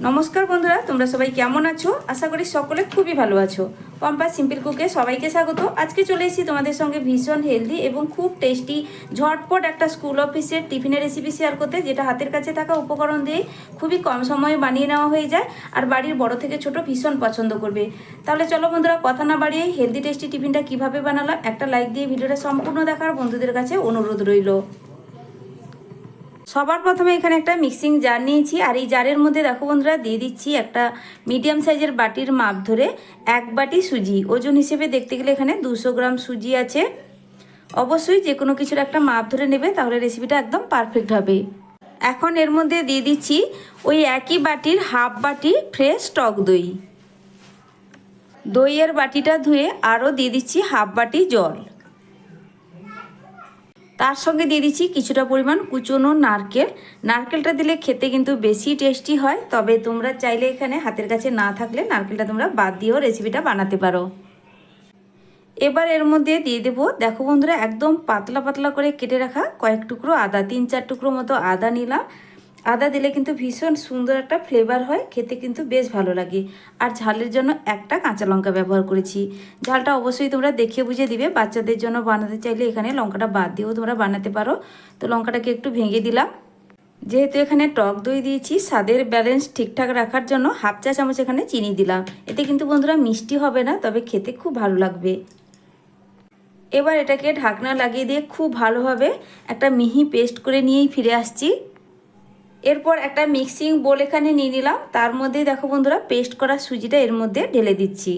নমস্কার বন্ধুরা, তোমরা সবাই কেমন আছো? আশা করি সকলে খুবই ভালো আছো। পম্পা সিম্পল কুকে সবাইকে স্বাগত। আজকে চলে এসেছি তোমাদের সঙ্গে ভীষণ হেলদি এবং খুব টেস্টি ঝটপট একটা স্কুল অফিসের টিফিনের রেসিপি শেয়ার করতে, যেটা হাতের কাছে থাকা উপকরণ দিয়ে খুবই কম সময়ে বানিয়ে নেওয়া হয়ে যায় আর বাড়ির বড় থেকে ছোট ভীষণ পছন্দ করবে। তাহলে চলো বন্ধুরা, কথা না বাড়িয়ে হেলদি টেস্টি টিফিনটা কিভাবে বানালাম একটা লাইক দিয়ে ভিডিওটা সম্পূর্ণ দেখার বন্ধুদের কাছে অনুরোধ রইল। সবার প্রথমে এখানে একটা মিক্সিং জার নিয়েছি আর এই জারের মধ্যে দেখো বন্ধুরা দিয়ে দিচ্ছি একটা মিডিয়াম সাইজের বাটির মাপ ধরে 1 বাটি সুজি। ওজন হিসেবে দেখতে গেলে এখানে 200 গ্রাম সুজি আছে। অবশ্যই যে কোনো কিছুর একটা মাপ ধরে নেবে, তাহলে রেসিপিটা একদম পারফেক্ট হবে। এখন এর মধ্যে দিয়ে দিচ্ছি ওই একই বাটির হাফ বাটি ফ্রেশ টক দই। দইয়ের বাটিটা ধুয়ে আরও দিয়ে দিচ্ছি হাফ বাটি জল। তার সঙ্গে দিয়ে দিচ্ছি কিছুটা পরিমাণ কুচনো নারকেল। নারকেলটা দিলে খেতে কিন্তু বেশি টেস্টি হয়, তবে তোমরা চাইলে এখানে হাতের কাছে না থাকলে নারকেলটা তোমরা বাদ দিয়েও রেসিপিটা বানাতে পারো। এবার এর মধ্যে দিয়ে দেবো, দেখো বন্ধুরা, একদম পাতলা পাতলা করে কেটে রাখা কয়েক টুকরো আদা, 3-4 টুকরো মতো আদা নিলাম। আদা দিলে কিন্তু ভীষণ সুন্দর একটা ফ্লেভার হয়, খেতে কিন্তু বেশ ভালো লাগে। আর ঝালের জন্য একটা কাঁচা লঙ্কা ব্যবহার করেছি। ঝালটা অবশ্যই তোমরা দেখে বুঝে দিবে। বাচ্চাদের জন্য বানাতে চাইলে এখানে লঙ্কাটা বাদ দিয়েও তোমরা বানাতে পারো। তো লঙ্কাটাকে একটু ভেঙে দিলাম। যেহেতু এখানে টক দই দিয়েছি, স্বাদের ব্যালেন্স ঠিকঠাক রাখার জন্য হাফ চা চামচ এখানে চিনি দিলাম। এতে কিন্তু বন্ধুরা মিষ্টি হবে না, তবে খেতে খুব ভালো লাগবে। এবার এটাকে ঢাকনা লাগিয়ে দিয়ে খুব ভালোভাবে একটা মিহি পেস্ট করে নিয়েই ফিরে আসছি। এরপর একটা মিক্সিং বোল এখানে নিয়ে নিলাম। তার মধ্যেই দেখো বন্ধুরা পেস্ট করা সুজিটা এর মধ্যে ঢেলে দিচ্ছি।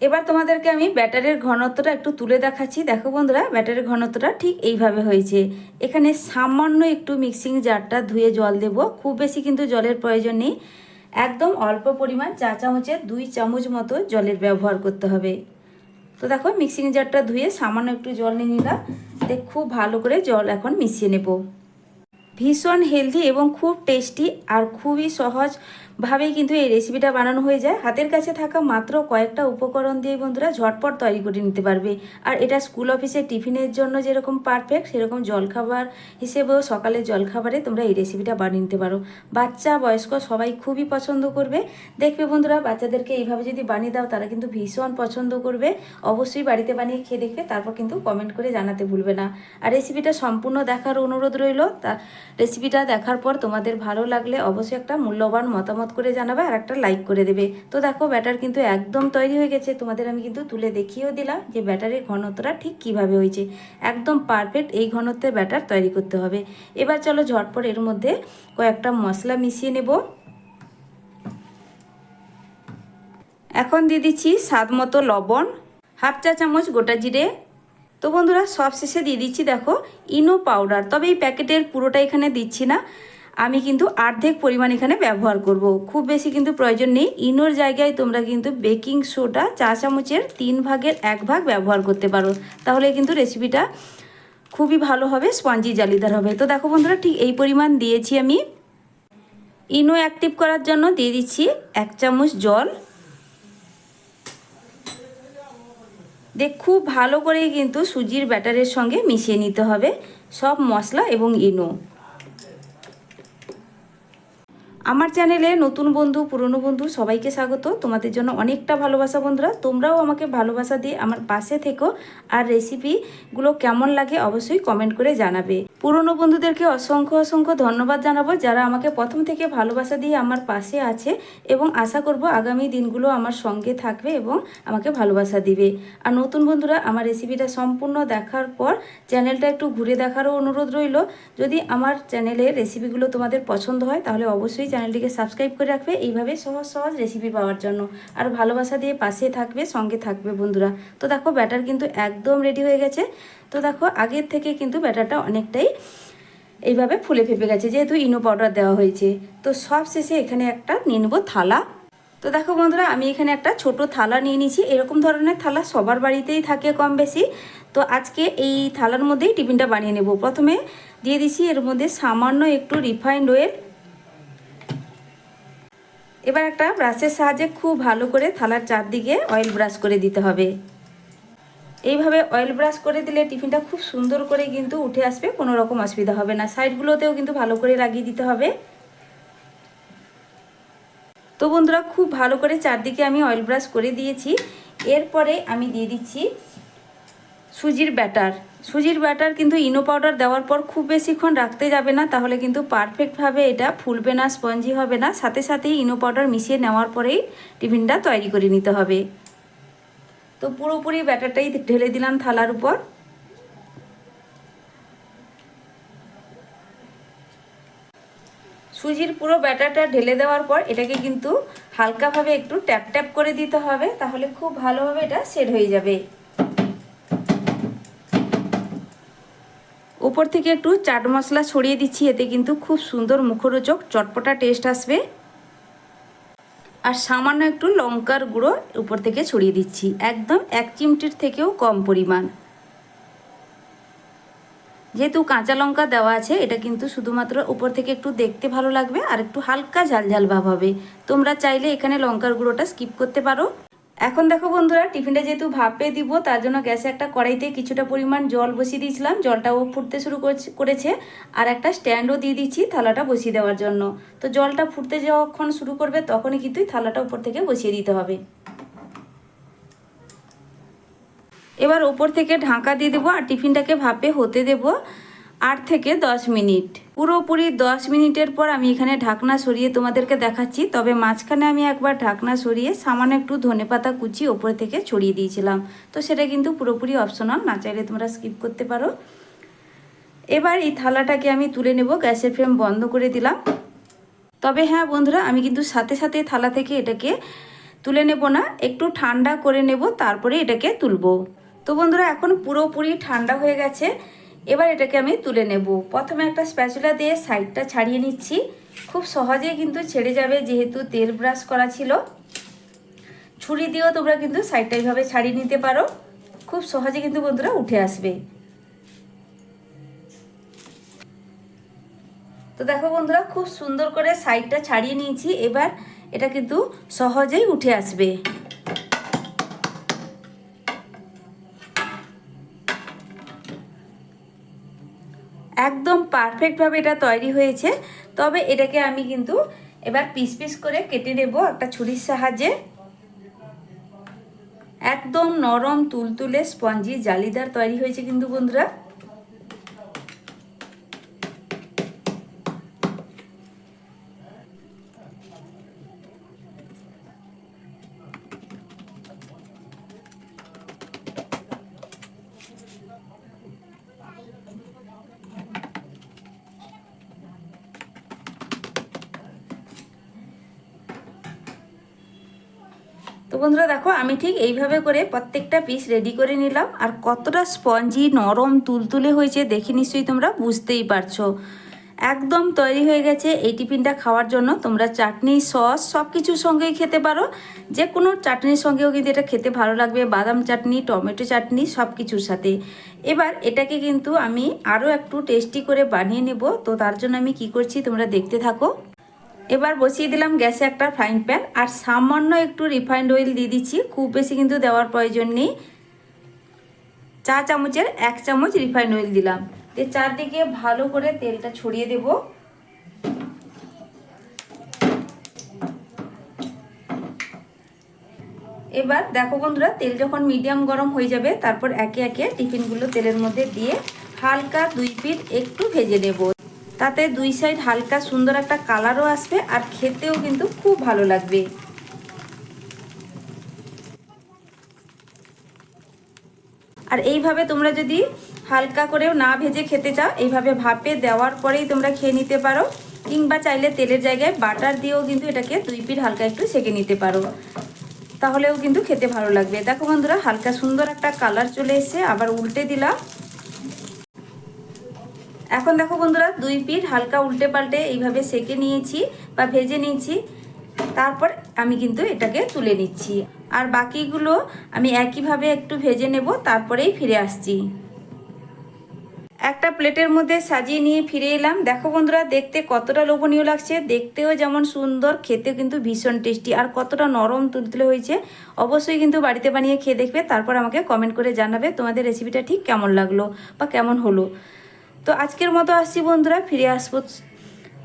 এবার তোমাদেরকে আমি ব্যাটারের ঘনত্বটা একটু তুলে দেখাচ্ছি। দেখো বন্ধুরা, ব্যাটারের ঘনত্বটা ঠিক এইভাবে হয়েছে। এখানে সামান্য একটু মিক্সিং জারটা ধুয়ে জল দেব, খুব বেশি কিন্তু জলের প্রয়োজন নেই। একদম অল্প পরিমাণ, চা চামচের 2 চামচ মতো জলের ব্যবহার করতে হবে। তো দেখো মিক্সিং জারটা ধুয়ে সামান্য একটু জল নিয়ে নিলাম। খুব ভালো করে জল এখন মিশিয়ে নেব। ভীষণ হেলদি এবং খুব টেস্টি আর খুবই সহজভাবেই কিন্তু এই রেসিপিটা বানানো হয়ে যায়। হাতের কাছে থাকা মাত্র কয়েকটা উপকরণ দিয়ে বন্ধুরা ঝটপট তৈরি করে নিতে পারবে। আর এটা স্কুল অফিসে টিফিনের জন্য যেরকম পারফেক্ট, সেরকম জলখাবার হিসেবেও সকালের জলখাবারে তোমরা এই রেসিপিটা বানিয়ে নিতে পারো। বাচ্চা বয়স্ক সবাই খুবই পছন্দ করবে। দেখবে বন্ধুরা, বাচ্চাদেরকে এইভাবে যদি বানিয়ে দাও তারা কিন্তু ভীষণ পছন্দ করবে। অবশ্যই বাড়িতে বানিয়ে খেয়ে দেখবে, তারপর কিন্তু কমেন্ট করে জানাতে ভুলবে না। আর রেসিপিটা সম্পূর্ণ দেখার অনুরোধ রইল। রেসিপিটা দেখার পর তোমাদের ভালো লাগলে অবশ্যই একটা মূল্যবান মতামত করে জানাবে আর একটা লাইক করে দেবে। তো দেখো ব্যাটার কিন্তু একদম তৈরি হয়ে গেছে। তোমাদের আমি কিন্তু তুলে দেখিয়েও দিলাম যে ব্যাটারের ঘনত্বটা ঠিক কিভাবে হয়েছে। একদম পারফেক্ট এই ঘনত্বের ব্যাটার তৈরি করতে হবে। এবার চলো ঝটপট এর মধ্যে কয়েকটা মশলা মিশিয়ে নেব। এখন দিয়ে দিচ্ছি স্বাদ মতো লবণ, হাফ চা চামচ গোটা জিরে। তো বন্ধুরা, সব শেষে দিয়ে দিচ্ছি দেখো ইনো পাউডার। তবে এই প্যাকেটের পুরোটা এখানে দিচ্ছি না, আমি কিন্তু অর্ধেক পরিমাণ এখানে ব্যবহার করব। খুব বেশি কিন্তু প্রয়োজন নেই। ইনোর জায়গায় তোমরা কিন্তু বেকিং সোডা চা চামচের 3 ভাগের 1 ভাগ ব্যবহার করতে পারো, তাহলে কিন্তু রেসিপিটা খুবই ভালো হবে, স্পঞ্জি জালিদার হবে। তো দেখো বন্ধুরা, ঠিক এই পরিমাণ দিয়েছি আমি। ইনো অ্যাক্টিভ করার জন্য দিয়ে দিচ্ছি 1 চামচ জল। খুব ভালো করে কিন্তু সুজির ব্যাটারের সঙ্গে মিশিয়ে নিতে হবে সব মশলা এবং ইনো। আমার চ্যানেলে নতুন বন্ধু পুরনো বন্ধু সবাইকে স্বাগত। তোমাদের জন্য অনেকটা ভালোবাসা বন্ধুরা। তোমরাও আমাকে ভালোবাসা দিয়ে আমার পাশে থেকো। আর রেসিপিগুলো কেমন লাগে অবশ্যই কমেন্ট করে জানাবে। পুরনো বন্ধুদেরকে অসংখ্য অসংখ্য ধন্যবাদ জানাবো, যারা আমাকে প্রথম থেকে ভালোবাসা দিয়ে আমার পাশে আছে, এবং আশা করব আগামী দিনগুলো আমার সঙ্গে থাকবে এবং আমাকে ভালোবাসা দিবে। আর নতুন বন্ধুরা, আমার রেসিপিটা সম্পূর্ণ দেখার পর চ্যানেলটা একটু ঘুরে দেখারও অনুরোধ রইল। যদি আমার চ্যানেলের রেসিপিগুলো তোমাদের পছন্দ হয় তাহলে অবশ্যই চ্যানেলটিকে সাবস্ক্রাইব করে রাখবে, এইভাবে সহজ সহজ রেসিপি পাওয়ার জন্য। আর ভালোবাসা দিয়ে পাশে থাকবে, সঙ্গে থাকবে বন্ধুরা। তো দেখো ব্যাটার কিন্তু একদম রেডি হয়ে গেছে। তো দেখো আগের থেকে কিন্তু ব্যাটারটা অনেকটাই এইভাবে ফুলে ফেপে গেছে, যেহেতু ইনো পাউডার দেওয়া হয়েছে। তো সব শেষে এখানে একটা নিয়ে নেবো থালা। তো দেখো বন্ধুরা, আমি এখানে একটা ছোট থালা নিয়ে নিয়েছি। এরকম ধরনের থালা সবার বাড়িতেই থাকে কম বেশি। তো আজকে এই থালার মধ্যেই টিফিনটা বানিয়ে নেব। প্রথমে দিয়ে দিচ্ছি এর মধ্যে সামান্য একটু রিফাইন্ড অয়েল। এবার একটা ব্রাশের সাহায্যে খুব ভালো করে থালার চারদিকে অয়েল ব্রাশ করে দিতে হবে। এইভাবে অয়েল ব্রাশ করে দিলে টিফিনটা খুব সুন্দর করে কিন্তু উঠে আসবে, কোনো রকম অসুবিধা হবে না। সাইডগুলোতেও কিন্তু ভালো করে লাগিয়ে দিতে হবে। তো বন্ধুরা খুব ভালো করে চারদিকে আমি অয়েল ব্রাশ করে দিয়েছি। এরপরে আমি দিয়ে দিচ্ছি সুজির ব্যাটার। সুজির ব্যাটার কিন্তু ইনো পাউডার দেওয়ার পর খুব বেশিক্ষণ রাখতে যাবে না, তাহলে কিন্তু পারফেক্টভাবে এটা ফুলবে না, স্পঞ্জি হবে না। সাথে সাথেই ইনো পাউডার মিশিয়ে নেওয়ার পরেই টিফিনটা তৈরি করে নিতে হবে। তো পুরোপুরি ব্যাটারটাই ঢেলে দিলাম থালার উপর। সুজির পুরো ব্যাটারটা ঢেলে দেওয়ার পর এটাকে কিন্তু হালকাভাবে একটু ট্যাপ ট্যাপ করে দিতে হবে, তাহলে খুব ভালোভাবে এটা সেট হয়ে যাবে। উপর থেকে একটু চাট মশলা ছড়িয়ে দিচ্ছি, এতে কিন্তু খুব সুন্দর মুখরোচক চটপটা টেস্ট আসবে। আর সামান্য একটু লঙ্কার গুঁড়ো উপর থেকে ছড়িয়ে দিচ্ছি, একদম 1 চিমটির থেকেও কম পরিমাণ। যেহেতু কাঁচা লঙ্কা দেওয়া আছে, এটা কিন্তু শুধুমাত্র উপর থেকে একটু দেখতে ভালো লাগবে আর একটু হালকা ঝাল ঝাল ভাব হবে। তোমরা চাইলে এখানে লঙ্কার গুঁড়োটা স্কিপ করতে পারো। এখন দেখো বন্ধুরা, টিফিনটা যেহেতু ভাপে দিব, তার জন্য গ্যাসে একটা কড়াইতে কিছুটা পরিমাণ জল বসিয়ে দিয়েছিলাম। জলটাও ফুটতে শুরু করেছে। আর একটা স্ট্যান্ডও দিয়ে দিচ্ছি থালাটা বসিয়ে দেওয়ার জন্য। তো জলটা ফুটতে যখন শুরু করবে তখনই কিন্তু থালাটা উপর থেকে বসিয়ে দিতে হবে। এবার ওপর থেকে ঢাকা দিয়ে দেবো আর টিফিনটাকে ভাপে হতে দেব 8 থেকে 10 মিনিট। পুরোপুরি 10 মিনিটের পর আমি এখানে ঢাকনা সরিয়ে তোমাদেরকে দেখাচ্ছি। তবে মাঝখানে আমি একবার ঢাকনা সরিয়ে সামান্য একটু ধনেপাতা কুচি ওপর থেকে ছড়িয়ে দিয়েছিলাম। তো সেটা কিন্তু পুরোপুরি অপশনাল, না চাইলে তোমরা স্কিপ করতে পারো। এবার এই থালাটাকে আমি তুলে নেব, গ্যাসের ফ্লেম বন্ধ করে দিলাম। তবে হ্যাঁ বন্ধুরা, আমি কিন্তু সাথে সাথে থালা থেকে এটাকে তুলে নেব না, একটু ঠান্ডা করে নেব, তারপরে এটাকে তুলবো। তো বন্ধুরা এখন পুরোপুরি ঠান্ডা হয়ে গেছে। এবার এটাকে আমি তুলে নেব। প্রথমে একটা স্প্যাচুলা দিয়ে সাইডটা ছাড়িয়ে নিচ্ছি। খুব সহজেই কিন্তু ছেড়ে যাবে, যেহেতু তেল ব্রাশ করা ছিল। ছুরি দিয়েও তোমরা কিন্তু সাইডটা এইভাবে ছাড়িয়ে নিতে পারো, খুব সহজে কিন্তু বন্ধুরা উঠে আসবে। তো দেখো বন্ধুরা, খুব সুন্দর করে সাইডটা ছাড়িয়ে নিয়েছি। এবার এটা কিন্তু সহজেই উঠে আসবে। একদম পারফেক্টভাবে এটা তৈরি হয়েছে। তবে এটাকে আমি কিন্তু এবার পিস পিস করে কেটে নেব একটা ছুরির সাহায্যে। একদম নরম তুলতুলে স্পঞ্জি জালিদার তৈরি হয়েছে কিন্তু বন্ধুরা। তো বন্ধুরা দেখো, আমি ঠিক এইভাবে করে প্রত্যেকটা পিস রেডি করে নিলাম। আর কতটা স্পঞ্জি নরম তুলতুলে হয়েছে দেখে নিশ্চয়ই তোমরা বুঝতেই পারছো। একদম তৈরি হয়ে গেছে এই টিফিনটা খাওয়ার জন্য। তোমরা চাটনি, সস সব কিছুর সঙ্গেই খেতে পারো। যে কোনো চাটনির সঙ্গেও কিন্তু এটা খেতে ভালো লাগবে, বাদাম চাটনি, টমেটো চাটনি সব কিছুর সাথে। এবার এটাকে কিন্তু আমি আরও একটু টেস্টি করে বানিয়ে নেব। তো তার জন্য আমি কি করছি তোমরা দেখতে থাকো। এবার বসিয়ে দিলাম গ্যাসে একটা ফ্রাইং প্যান আর সামান্য একটু রিফাইন্ড অয়েল দিয়ে দিচ্ছি, খুব বেশি কিন্তু দেওয়ার প্রয়োজন নেই। 4 চামচের 1 চামচ রিফাইন্ড অয়েল দিলাম। দিয়ে চারদিকে ভালো করে তেলটা ছড়িয়ে দেব। এবার দেখো বন্ধুরা, তেল যখন মিডিয়াম গরম হয়ে যাবে, তারপর একে একে টিফিনগুলো তেলের মধ্যে দিয়ে হালকা 2 পিঠ একটু ভেজে নেব। তাতে 2 সাইড হালকা সুন্দর একটা কালারও আসবে আর খেতেও কিন্তু খুব ভালো লাগবে। আর এইভাবে তোমরা যদি হালকা করেও না ভেজে খেতে চাও, এইভাবে ভাপে দেওয়ার পরেই তোমরা খেয়ে নিতে পারো। কিংবা চাইলে তেলের জায়গায় বাটার দিয়েও কিন্তু এটাকে 2 পিঠ হালকা একটু সেঁকে নিতে পারো, তাহলেও কিন্তু খেতে ভালো লাগবে। দেখো বন্ধুরা, হালকা সুন্দর একটা কালার চলে এসেছে। আবার উল্টে দিলাম। এখন দেখো বন্ধুরা, 2 পিঠ হালকা উল্টে পাল্টে এইভাবে সেঁকে নিয়েছি বা ভেজে নিয়েছি। তারপর আমি কিন্তু এটাকে তুলে নিচ্ছি। আর বাকিগুলো আমি একইভাবে একটু ভেজে নেব, তারপরেই ফিরে আসছি। একটা প্লেটের মধ্যে সাজিয়ে নিয়ে ফিরে এলাম। দেখো বন্ধুরা, দেখতে কতটা লোভনীয় লাগছে, দেখতেও যেমন সুন্দর, খেতেও কিন্তু ভীষণ টেস্টি, আর কতটা নরম তুলতুলে হয়েছে। অবশ্যই কিন্তু বাড়িতে বানিয়ে খেয়ে দেখবে, তারপর আমাকে কমেন্ট করে জানাবে তোমাদের রেসিপিটা ঠিক কেমন লাগলো বা কেমন হলো। তো আজকের মতো আসছি বন্ধুরা, ফিরে আসবো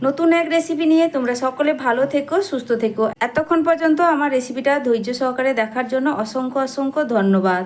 নতুন এক রেসিপি নিয়ে। তোমরা সকলে ভালো থেকো, সুস্থ থেকো। এতক্ষণ পর্যন্ত আমার রেসিপিটা ধৈর্য সহকারে দেখার জন্য অসংখ্য অসংখ্য ধন্যবাদ।